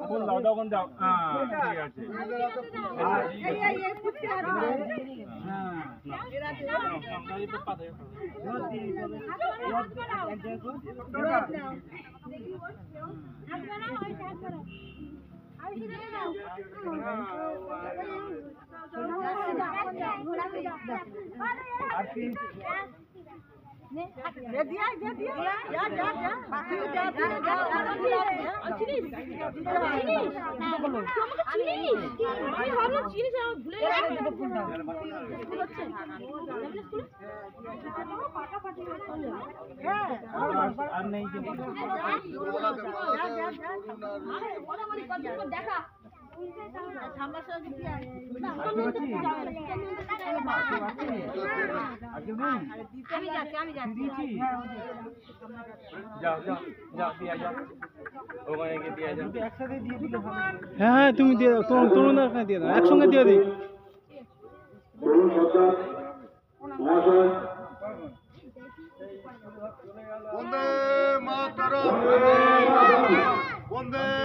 phone দাও তখন দাও ঠিক আছে দেখা হ্যাঁ তুমি দিয়ে দাও তরুণ দিয়ে দাও একসঙ্গে দিয়ে দিই বন্দে মাতরম বন্দে